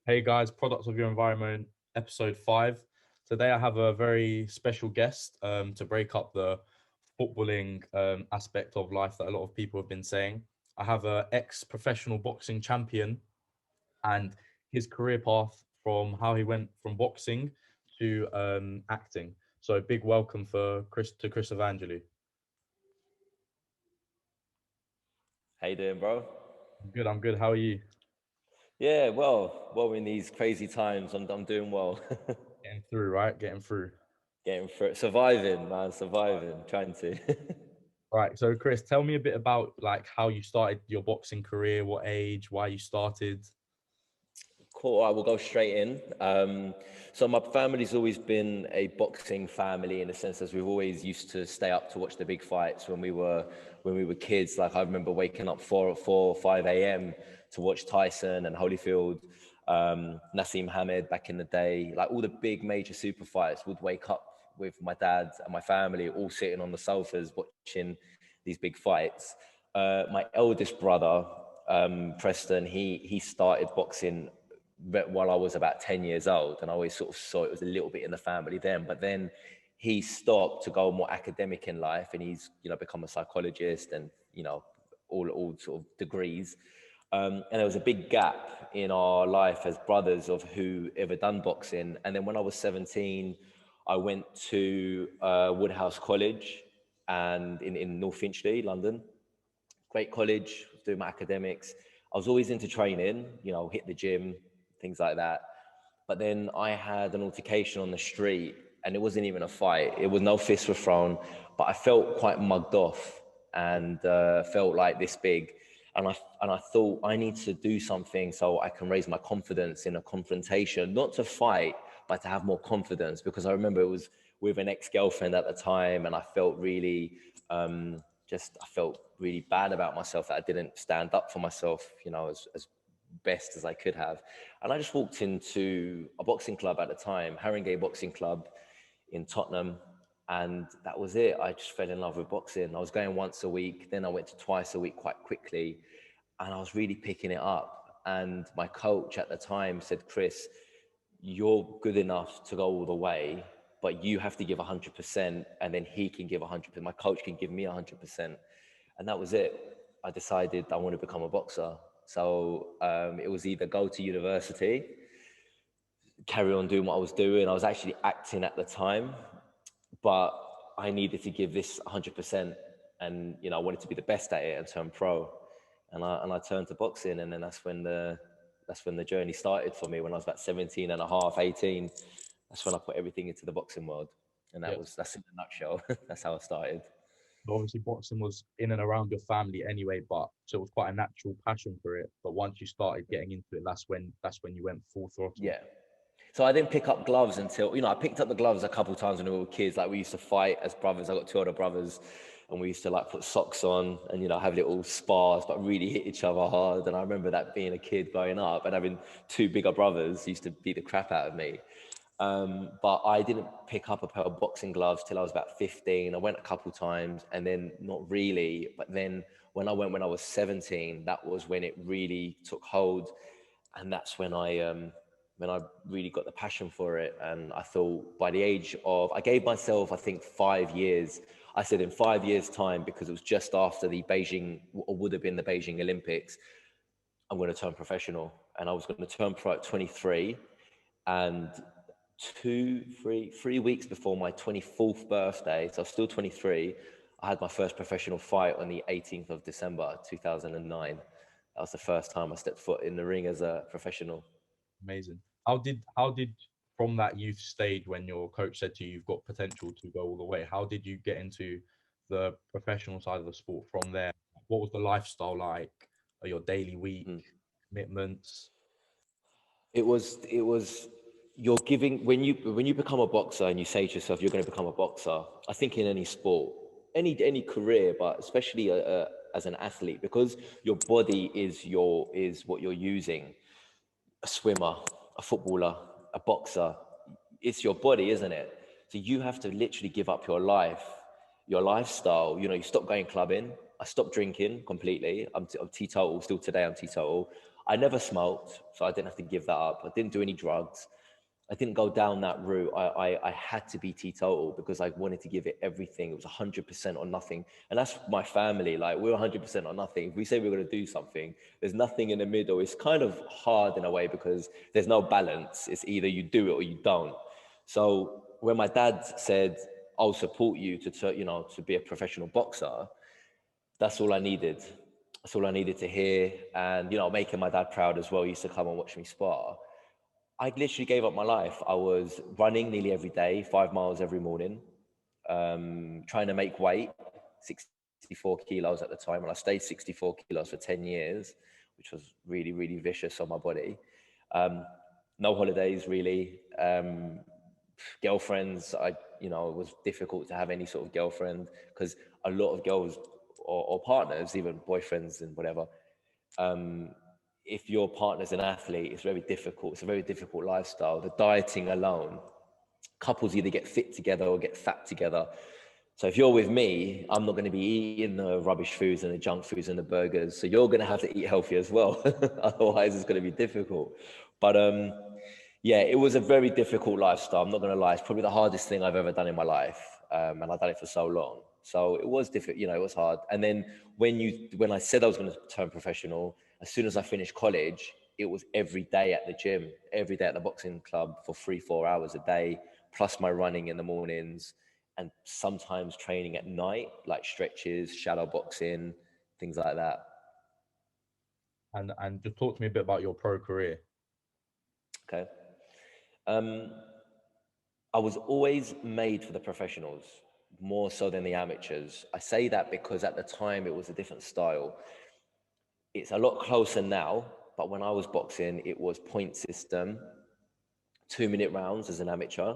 Hey guys, Products of Your Environment, episode 5. Today I have a very special guest to break up the footballing aspect of life that a lot of people have been saying. I have a ex-professional boxing champion and his career path from how he went from boxing to acting. So big welcome for Chris Evangeli. How you doing, bro? I'm good. How are you? Yeah, well, in these crazy times, I'm doing well. Getting through, right? Getting through. Getting through, surviving, man, surviving, trying to. Right. So Chris, tell me a bit about like how you started your boxing career, what age, why you started. Cool. I will go straight in. So my family's always been a boxing family in the sense as we've always used to stay up to watch the big fights when we were kids. Like I remember waking up 5 a.m. to watch Tyson and Holyfield, Nassim Hamed back in the day. Like all the big major super fights would wake up with my dad and my family all sitting on the sofas watching these big fights. My eldest brother, Preston, he started boxing while I was about 10 years old. And I always sort of saw it was a little bit in the family then. But then he stopped to go more academic in life and he's, become a psychologist and, all sort of degrees. And there was a big gap in our life as brothers of who ever done boxing. And then when I was 17, I went to Woodhouse College and in North Finchley, London. Great college, doing my academics. I was always into training, hit the gym, things like that. But then I had an altercation on the street, and it wasn't even a fight. It was no fists were thrown, but I felt quite mugged off and felt like this big. And I thought I need to do something so I can raise my confidence in a confrontation, not to fight, but to have more confidence. Because I remember it was with an ex-girlfriend at the time, and I felt really I felt really bad about myself that I didn't stand up for myself, as best as I could have. And I just walked into a boxing club at the time, Haringey Boxing Club in Tottenham. And that was it. I just fell in love with boxing. I was going once a week, then I went to twice a week quite quickly. And I was really picking it up. And my coach at the time said, Chris, you're good enough to go all the way, but you have to give 100%, and then he can give 100%. My coach can give me 100%. And that was it. I decided I want to become a boxer. So it was either go to university, carry on doing what I was doing. I was actually acting at the time, but I needed to give this 100%. And, I wanted to be the best at it and turn pro. And I turned to boxing. And then that's when the journey started for me when I was about 17 and a half, 18. That's when I put everything into the boxing world. And Yeah. that's in a nutshell. That's how I started. Obviously, boxing was in and around your family anyway, but so it was quite a natural passion for it. But once you started getting into it, that's when you went full throttle. Yeah. So I didn't pick up gloves until, I picked up the gloves a couple of times when we were kids. Like we used to fight as brothers. I got two older brothers and we used to like put socks on and, have little spars, but really hit each other hard. And I remember that being a kid growing up and having two bigger brothers used to beat the crap out of me. But I didn't pick up a pair of boxing gloves till I was about 15. I went a couple times and then not really. But then when I went when I was 17, that was when it really took hold. And that's when I really got the passion for it. And I thought by the age of, I gave myself, I think 5 years. I said in 5 years' time, because it was just after the Beijing, or would have been the Beijing Olympics, I'm going to turn professional. And I was going to turn pro at 23. And 3 weeks before my 24th birthday, so I was still 23, I had my first professional fight on the 18th of December, 2009. That was the first time I stepped foot in the ring as a professional. Amazing. How did from that youth stage when your coach said to you you've got potential to go all the way, how did you get into the professional side of the sport from there? What was the lifestyle like? Your daily week Mm. commitments? It was you're giving when you become a boxer and you say to yourself you're going to become a boxer. I think in any sport, any career, but especially as an athlete, because your body is what you're using. A swimmer, a footballer, a boxer. It's your body, isn't it? So you have to literally give up your life, your lifestyle. You stop going clubbing. I stopped drinking completely. I'm teetotal. Still today, I'm teetotal. I never smoked, so I didn't have to give that up. I didn't do any drugs. I didn't go down that route. I had to be teetotal because I wanted to give it everything. It was 100% or nothing. And that's my family. Like, we're 100% or nothing. If we say we're going to do something, there's nothing in the middle. It's kind of hard in a way because there's no balance. It's either you do it or you don't. So when my dad said, I'll support you to be a professional boxer, that's all I needed. That's all I needed to hear. And, making my dad proud as well. He used to come and watch me spar. I literally gave up my life. I was running nearly every day, 5 miles every morning, trying to make weight, 64 kilos at the time. And I stayed 64 kilos for 10 years, which was really, really vicious on my body. No holidays, really. Girlfriends, it was difficult to have any sort of girlfriend because a lot of girls or partners, even boyfriends and whatever, if your partner's an athlete, it's very difficult. It's a very difficult lifestyle. The dieting alone, couples either get fit together or get fat together. So if you're with me, I'm not going to be eating the rubbish foods and the junk foods and the burgers. So you're going to have to eat healthy as well. Otherwise, it's going to be difficult. But yeah, it was a very difficult lifestyle. I'm not going to lie. It's probably the hardest thing I've ever done in my life. And I've done it for so long. So it was difficult, it was hard. And then when I said I was going to turn professional, as soon as I finished college, it was every day at the gym, every day at the boxing club for 3-4 hours a day, plus my running in the mornings and sometimes training at night, like stretches, shadow boxing, things like that. And just talk to me a bit about your pro career. Okay. I was always made for the professionals, more so than the amateurs. I say that because at the time it was a different style. It's a lot closer now, but when I was boxing, it was point system, 2-minute rounds as an amateur,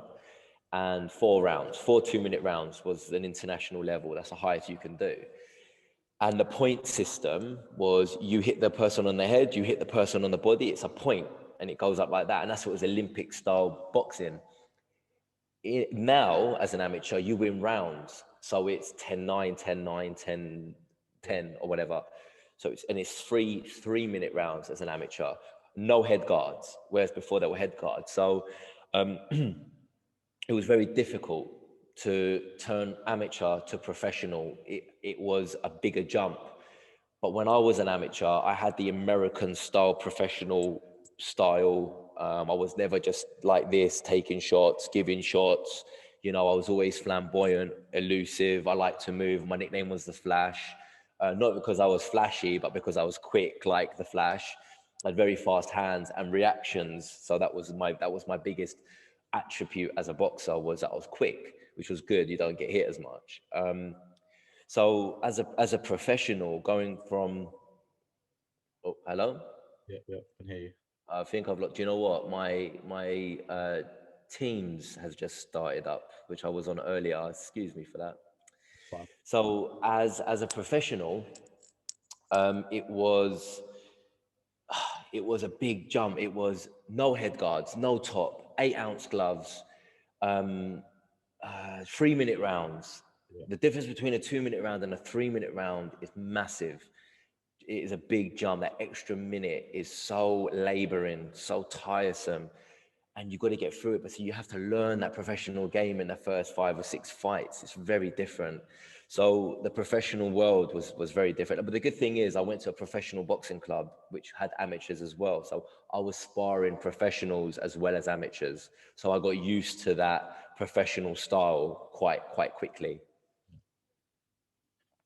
and 4 rounds. 4 2-minute rounds was an international level. That's the highest you can do. And the point system was you hit the person on the head, you hit the person on the body, it's a point, and it goes up like that. And that's what was Olympic style boxing. Now, as an amateur, you win rounds. So it's 10-9, 10-9, 10-10 or whatever. So it's 3-minute rounds as an amateur. No head guards, whereas before there were head guards. So it was very difficult to turn amateur to professional. It was a bigger jump. But when I was an amateur, I had the American style, professional style. I was never just like this, taking shots, giving shots. I was always flamboyant, elusive. I liked to move. My nickname was The Flash. Not because I was flashy, but because I was quick, like The Flash. I had very fast hands and reactions. So that was my biggest attribute as a boxer, was that I was quick, which was good. You don't get hit as much. So as a professional, going from, oh, hello? Yeah, I can hear you. I think I've looked. Do you know what? My Teams has just started up, which I was on earlier. Excuse me for that. Fine. So as a professional, it was a big jump. It was no head guards, no top, 8-ounce gloves, 3-minute rounds. Yeah. The difference between a 2-minute round and a 3-minute round is massive. It is a big jump. That extra minute is so laboring, so tiresome, and you've got to get through it. But so you have to learn that professional game in the first 5 or 6 fights. It's very different. So the professional world was very different. But the good thing is I went to a professional boxing club, which had amateurs as well. So I was sparring professionals as well as amateurs. So I got used to that professional style quite quickly.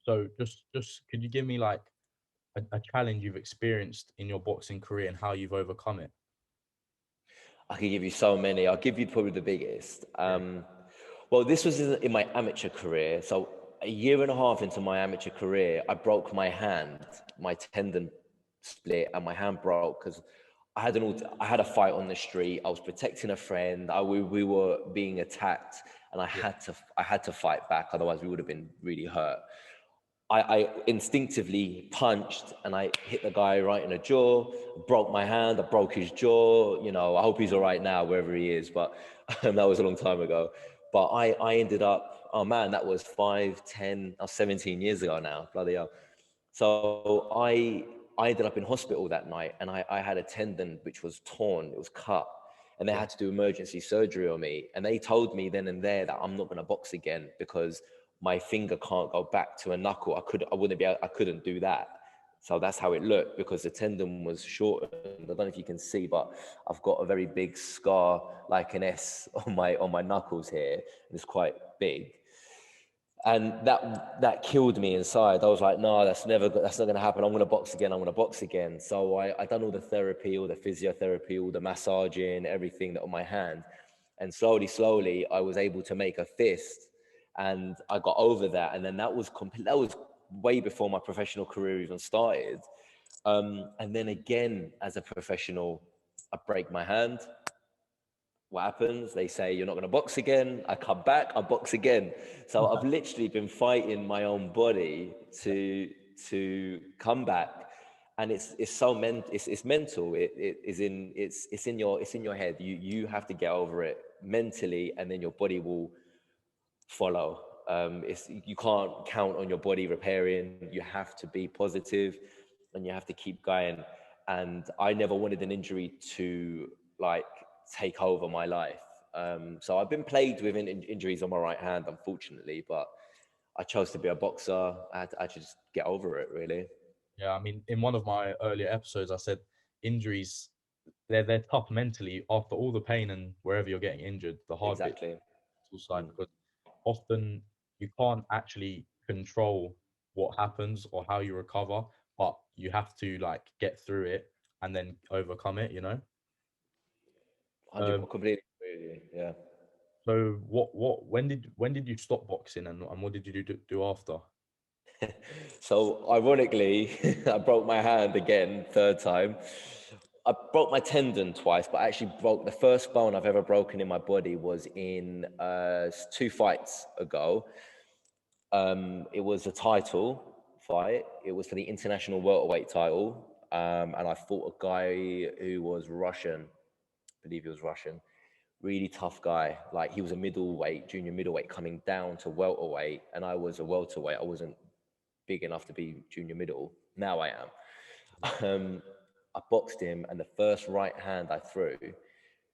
So just could you give me like a challenge you've experienced in your boxing career and how you've overcome it? I could give you so many. I'll give you probably the biggest. Well, this was in my amateur career. So a year and a half into my amateur career, I broke my hand, my tendon split, and my hand broke because I had a fight on the street. I was protecting a friend. We were being attacked, and I had to fight back. Otherwise, we would have been really hurt. I instinctively punched and I hit the guy right in the jaw, broke my hand, I broke his jaw. I hope he's all right now, wherever he is, but that was a long time ago. But I ended up, oh man, that was 5, 10, 17 years ago now, bloody hell. So I I ended up in hospital that night, and I had a tendon which was torn, it was cut, and they Yeah. had to do emergency surgery on me. And they told me then and there that I'm not going to box again because my finger can't go back to a knuckle. I couldn't do that. So that's how it looked, because the tendon was shortened. I don't know if you can see, but I've got a very big scar, like an S, on my knuckles here. It's quite big, and that killed me inside. I was like, no, that's not going to happen. I'm going to box again. I'm going to box again. So I done all the therapy, all the physiotherapy, all the massaging, everything that on my hand, and slowly, I was able to make a fist, and I got over that. And then that was way before my professional career even started. And then again, as a professional, I break my hand. What happens? They say, you're not going to box again. I come back, I box again. So I've literally been fighting my own body to come back. And it's mental. It's in your head. You have to get over it mentally, and then your body will follow. You can't count on your body repairing. You have to be positive, and you have to keep going. And I never wanted an injury to like take over my life. So I've been plagued with injuries on my right hand, unfortunately, but I chose to be a boxer. I had to just get over it, really. Yeah, I mean, in one of my earlier episodes, I said injuries, they're tough mentally after all the pain and wherever you're getting injured. The hard bit Exactly. side, because often you can't actually control what happens or how you recover, but you have to like get through it and then overcome it, you know? 100, Um, completely agree with you. Yeah. so when did you stop boxing, and what did you do after? So ironically, I broke my hand again, third time. I broke my tendon twice, but I actually broke the first bone I've ever broken in my body was in 2 fights ago. It was a title fight. It was for the international welterweight title. And I fought a guy who was Russian. I believe he was Russian. Really tough guy. Like, he was a middleweight, junior middleweight, coming down to welterweight, and I was a welterweight. I wasn't big enough to be junior middle. Now I am. I boxed him, and the first right hand I threw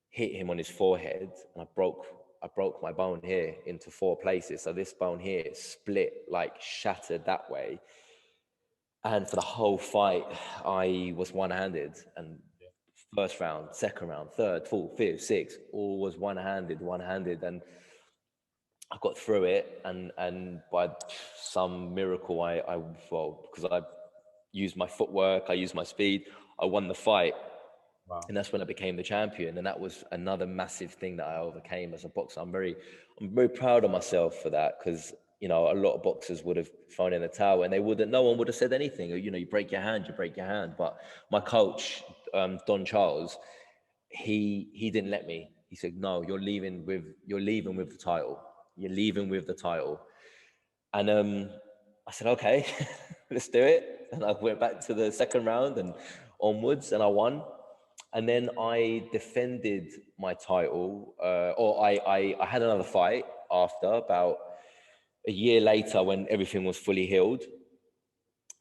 hit him on his forehead, and I broke my bone here into 4 places. So this bone here split, like shattered that way. And for the whole fight, I was one-handed. And first round, second round, third, fourth, fifth, sixth, all was one-handed. And I got through it, and by some miracle, because I used my footwork, I used my speed, I won the fight. Wow. And that's when I became the champion. And that was another massive thing that I overcame as a boxer. I'm very proud of myself for that, because a lot of boxers would have thrown in the towel, and no one would have said anything. You break your hand, you break your hand. But my coach, Don Charles, he didn't let me. He said, no, you're leaving with the title. You're leaving with the title. And I said, okay, let's do it. And I went back to the second round and onwards, and I won. And then I defended my title, or I had another fight after, about a year later, when everything was fully healed.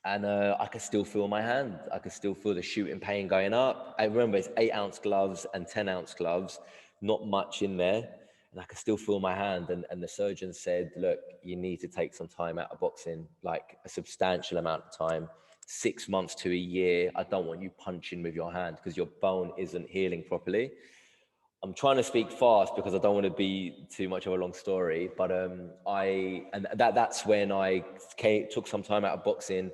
And I could still feel my hand. I could still feel the shooting pain going up. I remember it's 8-ounce gloves and 10-ounce gloves, not much in there. And I could still feel my hand. And the surgeon said, look, you need to take some time out of boxing, like a substantial amount of time, 6 months to a year. I don't want you punching with your hand because your bone isn't healing properly. I'm trying to speak fast because I don't want to be too much of a long story, but that's when I took some time out of boxing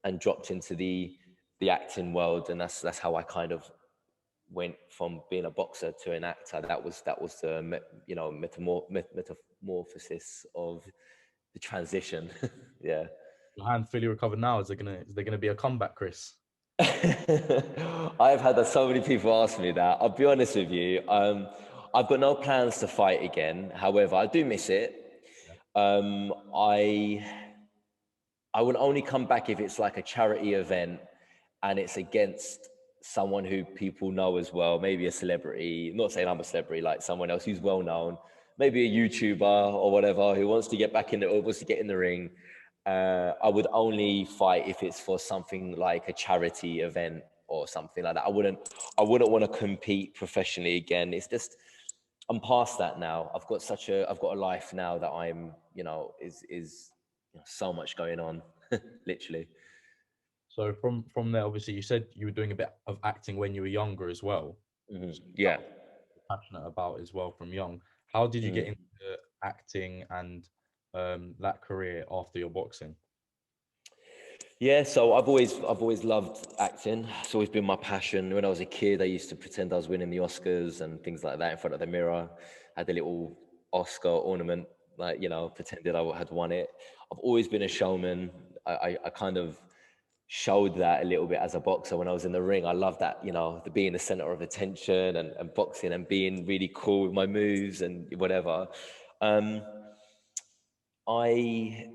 and dropped into the acting world, and that's how I kind of went from being a boxer to an actor. That was the metamorphosis of the transition. Yeah. Your hand fully recovered now. Is there gonna be a comeback, Chris? I've had so many people ask me that. I'll be honest with you. I've got no plans to fight again. However, I do miss it. I would only come back if it's like a charity event and it's against someone who people know as well, maybe a celebrity. I'm not saying I'm a celebrity, like someone else who's well known, maybe a YouTuber or whatever, who wants to get back in or wants to get in the ring. I would only fight if it's for something like a charity event or something like that. I wouldn't want to compete professionally again. It's just, I'm past that now. I've got a life now that I'm, so much going on, literally. So from there, obviously, you said you were doing a bit of acting when you were younger as well. So that Yeah. was passionate about as well from young. How did you get Mm. into acting and that career after your boxing? Yeah, so I've always loved acting. It's always been my passion. When I was a kid, I used to pretend I was winning the Oscars and things like that in front of the mirror. I had a little Oscar ornament, like, pretended I had won it. I've always been a showman. I kind of showed that a little bit as a boxer when I was in the ring. I love that, the being the center of attention and boxing and being really cool with my moves and whatever. Um, I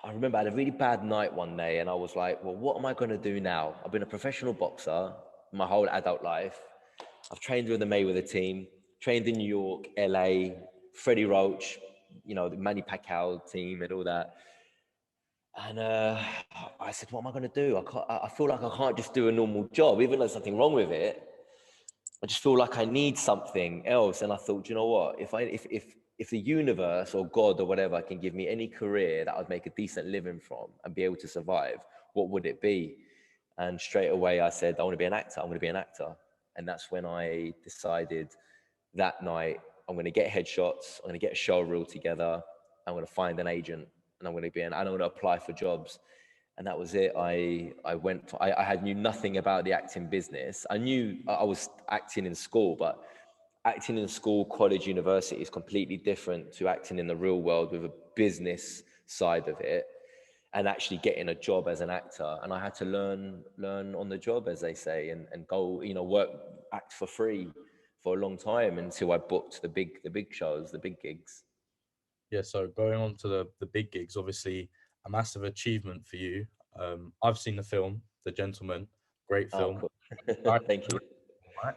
I remember I had a really bad night one day and I was like, well, what am I going to do now? I've been a professional boxer my whole adult life. I've trained with the Mayweather team, trained in New York, LA, Freddie Roach, the Manny Pacquiao team and all that. And I said, what am I going to do? I feel like I can't just do a normal job, even though there's nothing wrong with it. I just feel like I need something else. And I thought, you know what? If the universe or God or whatever can give me any career that I'd make a decent living from and be able to survive, what would it be? And straight away I said, I want to be an actor. I want to be an actor. And that's when I decided that night, I'm going to get headshots. I'm going to get a show reel together. I'm going to find an agent and I'm going to apply for jobs. And that was it. I had knew nothing about the acting business. I knew I was acting in school, but acting in school, college, university is completely different to acting in the real world with a business side of it and actually getting a job as an actor. And I had to learn on the job, as they say, and go, work, act for free for a long time until I booked the big shows, the big gigs. Yeah, so going on to the big gigs, obviously a massive achievement for you. I've seen the film, The Gentleman, great Oh, film. cool. Guy, Thank you. right?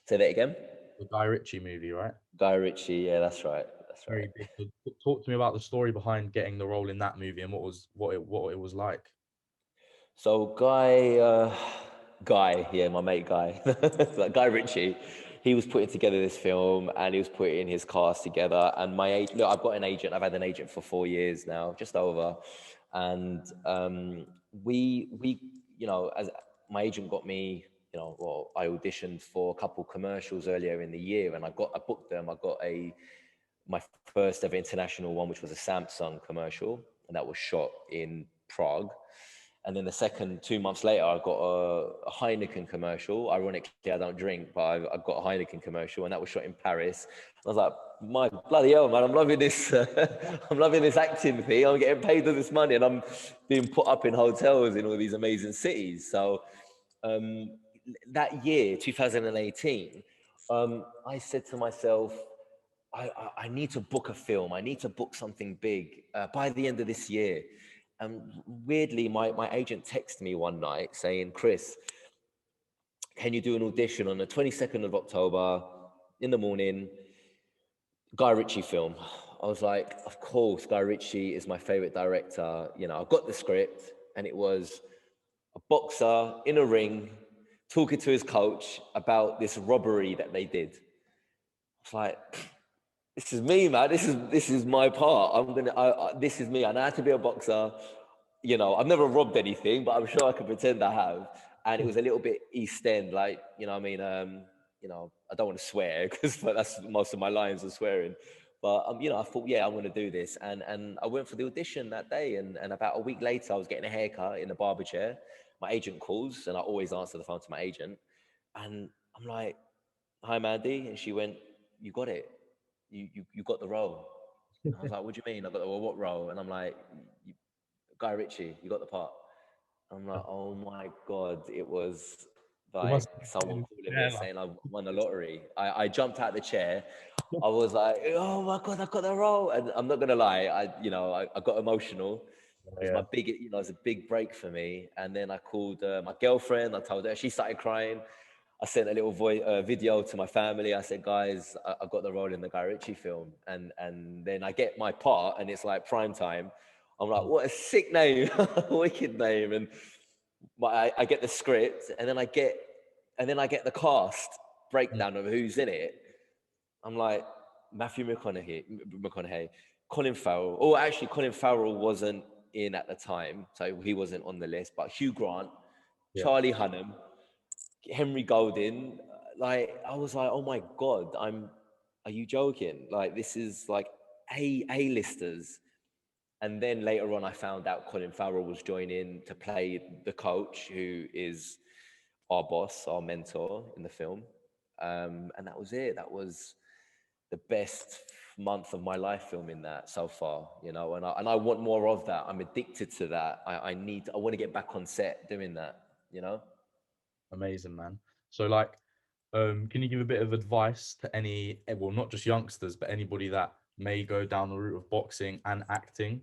Say that again. The Guy Ritchie movie, right? Guy Ritchie. Yeah, that's right. That's right. Very big. So talk to me about the story behind getting the role in that movie and what it was like. So Guy, yeah, my mate Guy, like Guy Ritchie, he was putting together this film and he was putting his cast together. And my agent, look, I've got an agent. I've had an agent for 4 years now, just over. And we, as my agent got me, well, I auditioned for a couple commercials earlier in the year, and I booked them. I got my first ever international one, which was a Samsung commercial, and that was shot in Prague. And then the second, 2 months later, I got a Heineken commercial. Ironically, I don't drink, but I got a Heineken commercial, and that was shot in Paris. I was like, my bloody hell, man, I'm loving this. I'm loving this acting thing. I'm getting paid all this money, and I'm being put up in hotels in all these amazing cities. So um, that year, 2018, I said to myself, I need to book a film. I need to book something big by the end of this year. And weirdly, my agent texted me one night saying, Chris, can you do an audition on the 22nd of October in the morning, Guy Ritchie film? I was like, of course, Guy Ritchie is my favorite director. I got the script and it was a boxer in a ring talking to his coach about this robbery that they did. It's like, this is me, man. This is my part. This is me. I know how to be a boxer. I've never robbed anything, but I'm sure I can pretend I have. And it was a little bit East End, like, I mean, I don't want to swear because that's most of my lines are swearing. But I thought, yeah, I'm going to do this, and I went for the audition that day, and about a week later, I was getting a haircut in the barber chair. My agent calls, and I always answer the phone to my agent, and I'm like, "Hi, Mandy," and she went, "You got it. You got the role." And I was like, "What do you mean? I got the, well, what role?" And I'm like, "Guy Ritchie, you got the part." I'm like, "Oh my God," it was It like must have someone been, calling me yeah, and saying I won the lottery. I jumped out the chair. I was like, "Oh my God, I got the role." And I'm not gonna lie, I got emotional. It was yeah. it was a big break for me. And then I called my girlfriend. I told her. She started crying. I sent a little video to my family. I said, "Guys, I got the role in the Guy Ritchie film," and then I get my part, and it's like prime time. I'm like, what a sick name, wicked name. And I get the script, and then I get the cast breakdown of who's in it. I'm like, Matthew McConaughey, Colin Farrell. Oh, actually, Colin Farrell wasn't in at the time, so he wasn't on the list. But Hugh Grant, Yeah. Charlie Hunnam, Henry Golding. Like, I was like, oh my God, are you joking? Like, this is like A-listers. And then later on, I found out Colin Farrell was joining to play the coach, who is our boss, our mentor in the film. And that was it. That was the best month of my life filming that so far, you know, and I want more of that. I'm addicted to that. I want to get back on set doing that, you know? Amazing, man. So like, can you give a bit of advice to any, well, not just youngsters, but anybody that may go down the route of boxing and acting?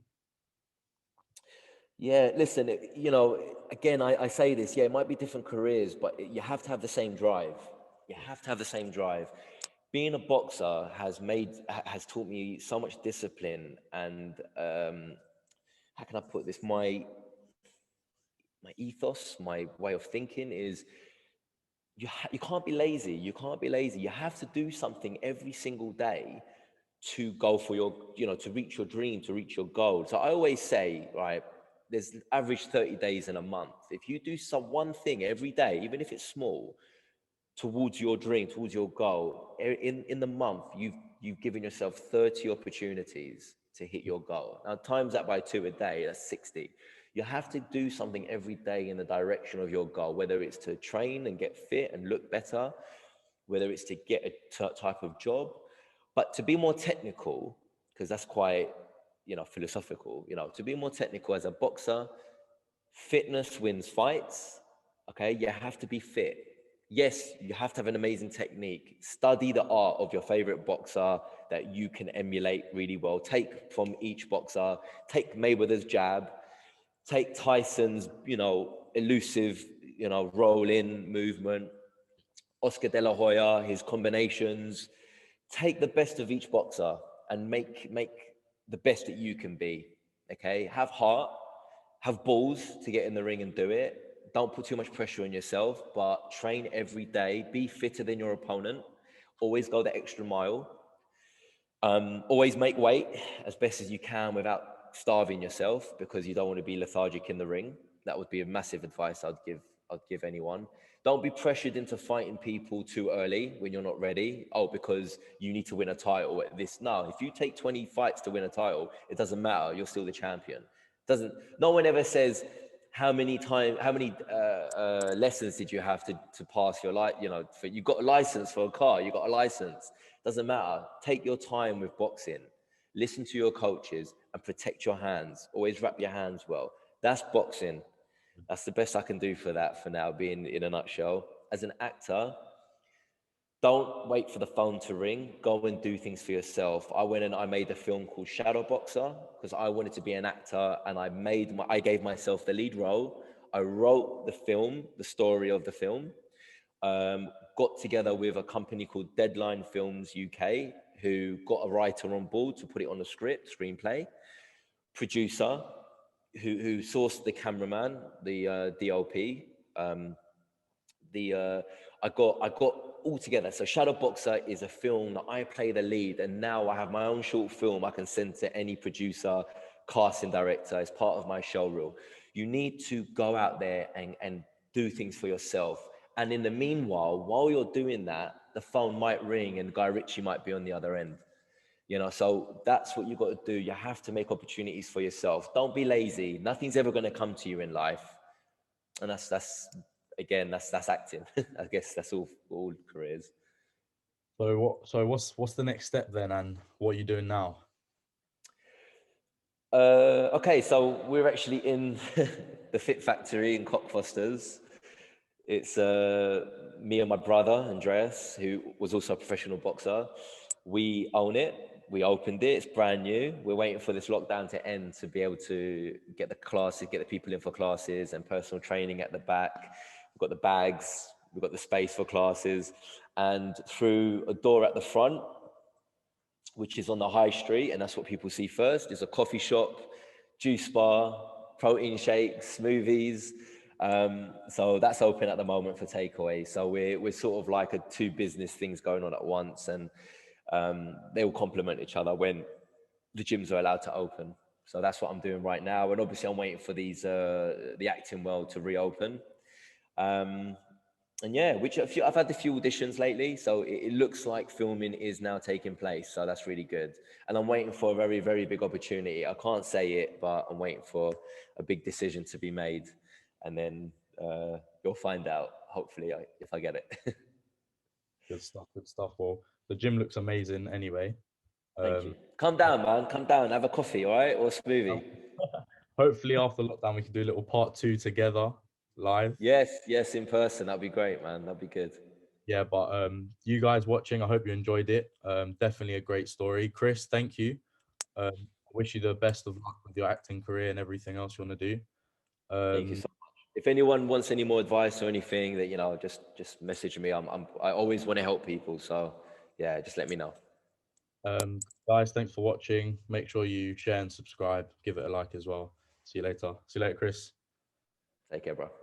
Yeah, listen, you know, again, I say this, yeah, it might be different careers, but you have to have the same drive. You have to have the same drive. Being a boxer has taught me so much discipline and how can I put this? My ethos, my way of thinking is you can't be lazy. You can't be lazy. You have to do something every single day to go for your, you know, to reach your dream, to reach your goal. So I always say, right, there's average 30 days in a month. If you do some one thing every day, even if it's small, towards your dream, towards your goal, in the month, you've given yourself 30 opportunities to hit your goal. Now, times that by 2 a day, that's 60. You have to do something every day in the direction of your goal, whether it's to train and get fit and look better, whether it's to get a type of job. But to be more technical, because that's quite, you know, philosophical, you know, to be more technical as a boxer, fitness wins fights. Okay, you have to be fit. Yes, you have to have an amazing technique. Study the art of your favorite boxer that you can emulate really well. Take from each boxer, take Mayweather's jab, take Tyson's, you know, elusive, you know, roll in movement, Oscar De La Hoya, his combinations. Take the best of each boxer and make the best that you can be. Okay, have heart, have balls to get in the ring and do it. Don't put too much pressure on yourself, but train every day. Be fitter than your opponent. Always go the extra mile. Always make weight as best as you can without starving yourself, because you don't want to be lethargic in the ring. That would be a massive advice I'd give anyone. Don't be pressured into fighting people too early when you're not ready. Oh, because you need to win a title at this. No, if you take 20 fights to win a title, it doesn't matter. You're still the champion. Doesn't. No one ever says how many lessons did you have to pass your life. You know, you got a license for a car. You got a license. Doesn't matter. Take your time with boxing. Listen to your coaches and protect your hands. Always wrap your hands well. That's boxing. That's the best I can do for that for now, being in a nutshell. As an actor, don't wait for the phone to ring. Go and do things for yourself. I went and I made a film called Shadow Boxer because I wanted to be an actor, and I gave myself the lead role. I wrote the film, the story of the film. Got together with a company called Deadline Films UK, who got a writer on board to put it on the screenplay, producer, who sourced the cameraman, the DOP. I got all together. So Shadow Boxer is a film that I play the lead, and now I have my own short film I can send to any producer, casting director. It's part of my show reel. You need to go out there and do things for yourself. And in the meanwhile, while you're doing that, the phone might ring and Guy Ritchie might be on the other end. You know, so that's what you got to do. You have to make opportunities for yourself. Don't be lazy. Nothing's ever going to come to you in life. And that's again, that's acting. I guess that's all careers. So what's the next step then, and what are you doing now? Okay, so we're actually in the Fit Factory in Cockfosters. It's me and my brother Andreas, who was also a professional boxer. We own it. We opened it. It's brand new. We're waiting for this lockdown to end to be able to get the classes, get the people in for classes and personal training at the back. We've got the bags. We've got the space for classes, and through a door at the front, which is on the high street, and that's what people see first, is a coffee shop, juice bar, protein shakes, smoothies. So that's open at the moment for takeaway. So we're sort of like two business things going on at once, and they will complement each other when the gyms are allowed to open. So that's what I'm doing right now. And obviously I'm waiting for the acting world to reopen. Um, and yeah, I've had a few auditions lately, so it looks like filming is now taking place. So that's really good. And I'm waiting for a very, very big opportunity. I can't say it, but I'm waiting for a big decision to be made. And then you'll find out, hopefully, if I get it. Good stuff. Good stuff. Well, the gym looks amazing anyway. Thank Um, you. Come down, man. Come down. Have a coffee, all right? Or a smoothie. hopefully after lockdown we can do a little part two together live. Yes, yes, in person. That'd be great, man. That'd be good. Yeah, but you guys watching, I hope you enjoyed it. Definitely a great story. Chris, thank you. I wish you the best of luck with your acting career and everything else you want to do. Thank you Um, so much. If anyone wants any more advice or anything, that just message me. I always want to help people. So yeah, just let me know. guys, thanks for watching. Make sure you share and subscribe. Give it a like as well. See you later. See you later, Chris. Take care, bro.